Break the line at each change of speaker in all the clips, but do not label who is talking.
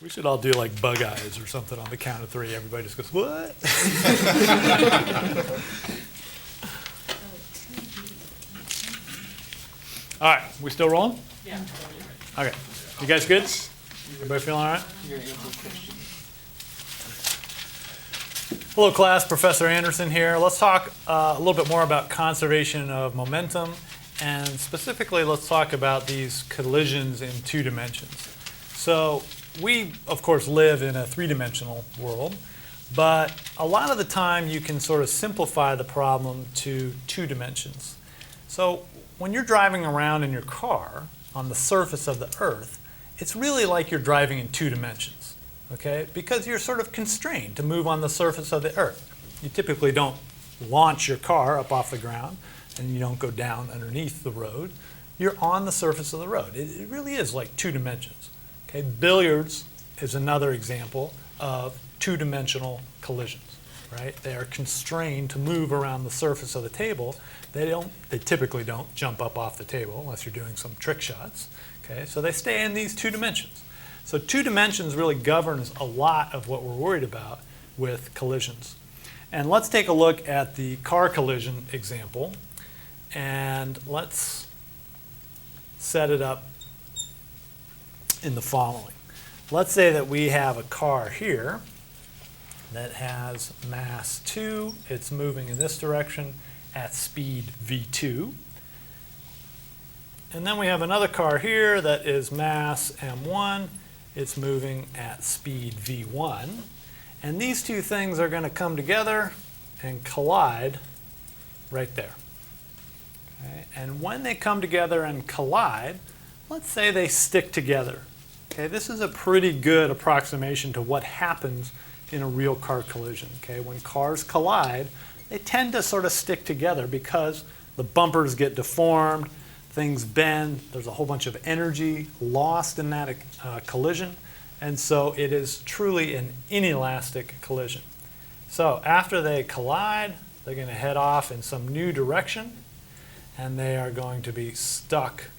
We should all do like bug eyes or something on the count of three. Everybody just goes, what? All right, we still rolling?
Yeah.
Okay. You guys good? Everybody feeling all right? Hello class, Professor Anderson here. Let's talk a little bit more about conservation of momentum, and specifically let's talk about these collisions in 2 dimensions. So we, of course, live in a 3-dimensional world, but a lot of the time you can sort of simplify the problem to 2 dimensions. So when you're driving around in your car on the surface of the Earth, it's really like you're driving in 2 dimensions, okay? Because you're sort of constrained to move on the surface of the Earth. You typically don't launch your car up off the ground, and you don't go down underneath the road. You're on the surface of the road. It really is like 2 dimensions, okay? Billiards is another example of 2-dimensional collisions, right? They are constrained to move around the surface of the table. They typically don't jump up off the table unless you're doing some trick shots. Okay, so they stay in these 2 dimensions. So 2 dimensions really governs a lot of what we're worried about with collisions. And let's take a look at the car collision example, and let's set it up in the following. Let's say that we have a car here that has mass 2. It's moving in this direction at speed v2. And then we have another car here that is mass m1. It's moving at speed v1. And these 2 things are going to come together and collide right there. Okay? And when they come together and collide, let's say they stick together. Okay? This is a pretty good approximation to what happens in a real car collision. Okay? When cars collide, they tend to sort of stick together because the bumpers get deformed, things bend, there's a whole bunch of energy lost in that collision, and so it is truly an inelastic collision. So after they collide, they're going to head off in some new direction, and they are going to be stuck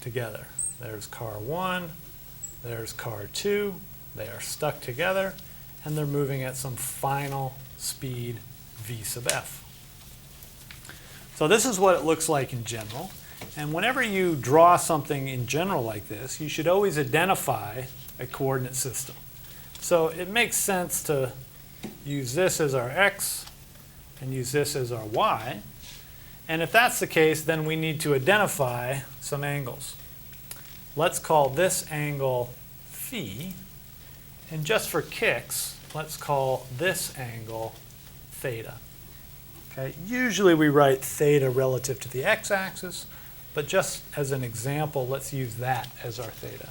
together. There's car 1, there's car 2, they are stuck together, and they're moving at some final speed v sub f. So this is what it looks like in general. And whenever you draw something in general like this, you should always identify a coordinate system. So it makes sense to use this as our x and use this as our y. And if that's the case, then we need to identify some angles. Let's call this angle phi. And just for kicks, let's call this angle theta. Okay? Usually we write theta relative to the x-axis, but just as an example, let's use that as our theta.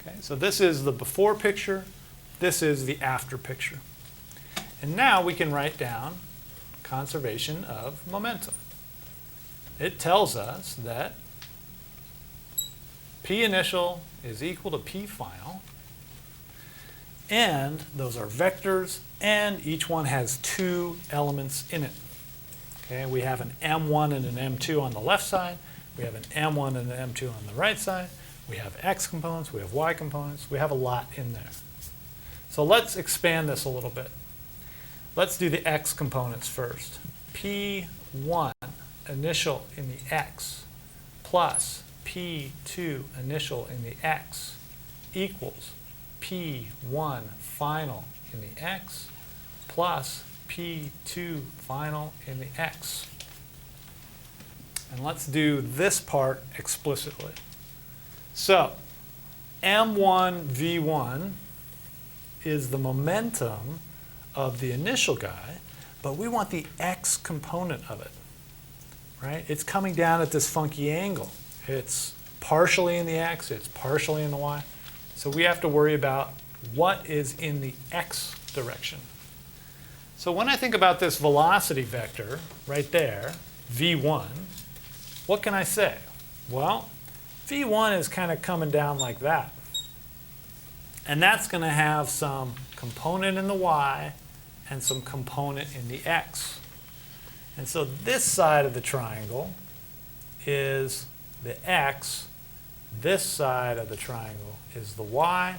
Okay? So this is the before picture. This is the after picture. And now we can write down conservation of momentum. It tells us that P initial is equal to P final, and those are vectors, and each one has 2 elements in it. Okay, we have an m1 and an m2 on the left side. We have an m1 and an m2 on the right side. We have x components. We have y components. We have a lot in there. So let's expand this a little bit. Let's do the x components first. P1 initial in the x plus P2 initial in the x equals P1 final in the x plus P2 final in the x. And let's do this part explicitly. So m1 v1 is the momentum of the initial guy, but we want the x component of it, right? It's coming down at this funky angle. It's partially in the x, it's partially in the y. So we have to worry about what is in the x direction. So when I think about this velocity vector right there, v1, what can I say? Well, v1 is kind of coming down like that. And that's going to have some component in the y and some component in the x. And so this side of the triangle is the x, this side of the triangle is the y,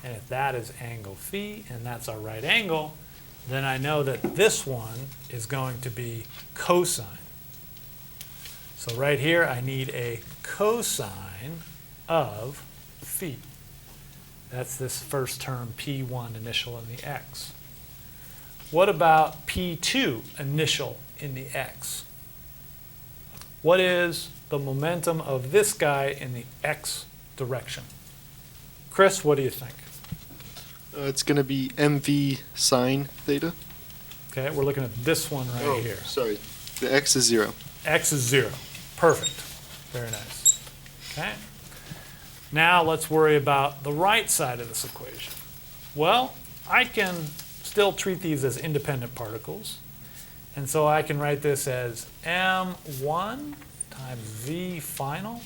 And if that is angle phi, and that's our right angle, then I know that this one is going to be cosine. So right here, I need a cosine of phi. That's this first term, P1 initial in the x. What about P2 initial in the x? What is the momentum of this guy in the x direction? Chris, what do you think?
It's going to be mv sine theta.
Okay, we're looking at this one right here.
Sorry. The x is 0.
X is 0. Perfect. Very nice. Okay. Now let's worry about the right side of this equation. Well, I can still treat these as independent particles. And so I can write this as m1 times v final.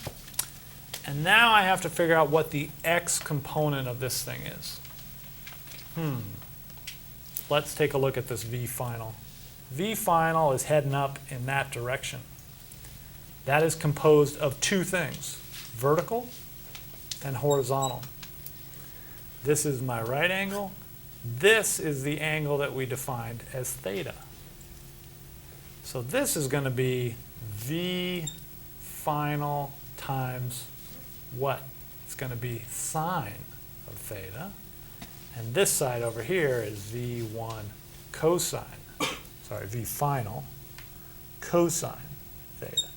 And now I have to figure out what the x component of this thing is. Let's take a look at this v final. V final is heading up in that direction. That is composed of two things, vertical and horizontal. This is my right angle. This is the angle that we defined as theta. So this is going to be v final times what? It's going to be sine of theta. And this side over here is v1 cosine. Sorry, v final cosine theta.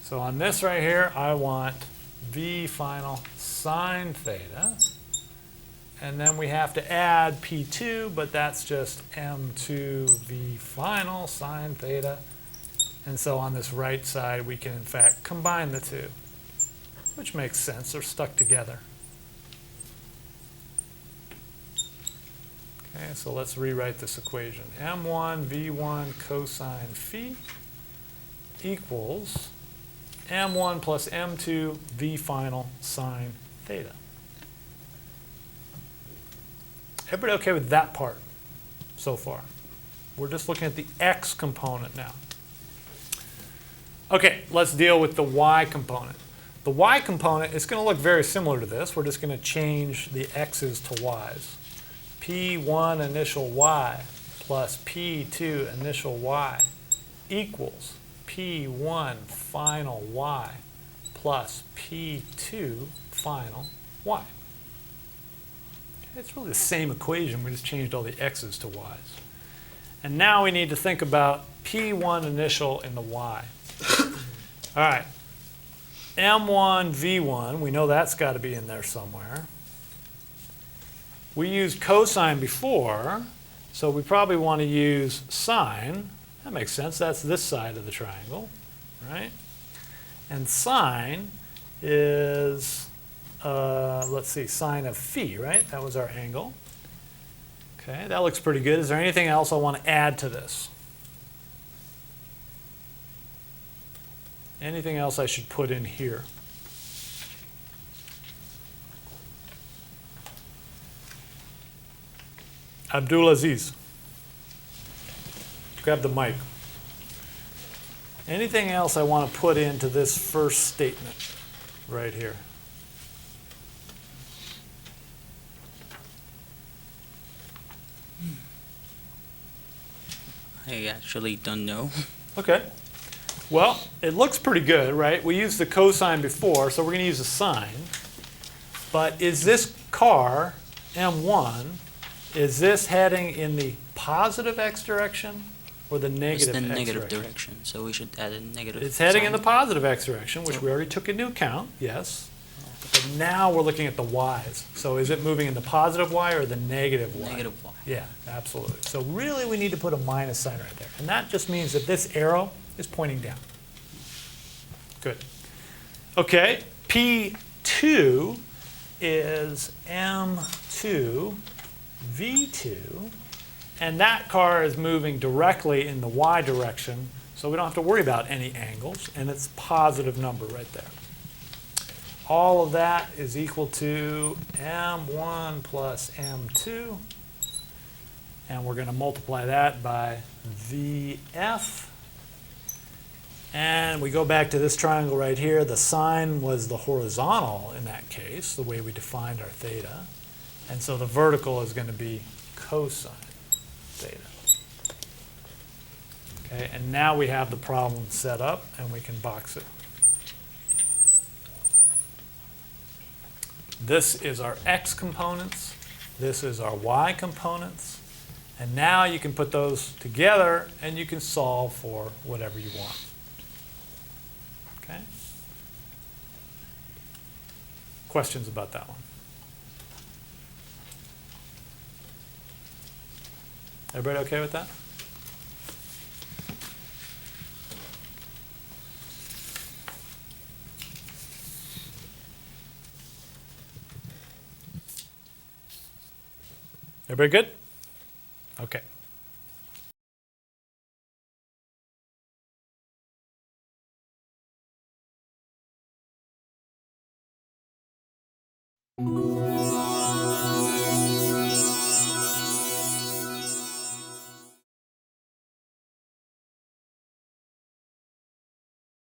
So on this right here, I want v final sine theta. And then we have to add P2, but that's just m2 v final sine theta. And so on this right side, we can in fact combine the two, which makes sense. They're stuck together. Okay, so let's rewrite this equation. m1 v1 cosine phi equals m1 plus m2 v final sine theta. Everybody okay with that part so far? We're just looking at the x component now. Okay, let's deal with the y component. The y component is going to look very similar to this. We're just going to change the x's to y's. P1 initial y plus P2 initial y equals P1 final y plus P2 final y. It's really the same equation. We just changed all the x's to y's. And now we need to think about P1 initial in the y. All right. M1, V1, we know that's got to be in there somewhere. We used cosine before, so we probably want to use sine. That makes sense. That's this side of the triangle, right? And sine is, let's see, sine of phi, right? That was our angle. Okay, that looks pretty good. Is there anything else I want to add to this? Anything else I should put in here? Abdulaziz, grab the mic. Anything else I want to put into this first statement right here?
I actually don't know.
Okay. Well, it looks pretty good, right? We used the cosine before, so we're going to use the sine. But is this car, M1, is this heading in the positive x direction or the
It's
negative
the
x
negative
direction?
direction, so we should add a negative.
It's heading in
sign.
the positive x direction, which we already took into account, yes. But now we're looking at the y's. So is it moving in the positive y or the negative y?
Negative y.
Yeah, absolutely. So really we need to put a minus sign right there. And that just means that this arrow is pointing down. Good. Okay, P2 is M2 V2, and that car is moving directly in the y direction, so we don't have to worry about any angles, and it's a positive number right there. All of that is equal to M1 plus M2, and we're going to multiply that by VF And we go back to this triangle right here. The sine was the horizontal in that case, the way we defined our theta. And so the vertical is going to be cosine theta. Okay, and now we have the problem set up and we can box it. This is our x components. This is our y components. And now you can put those together and you can solve for whatever you want. Okay? Questions about that one? Everybody okay with that? Everybody good? Okay.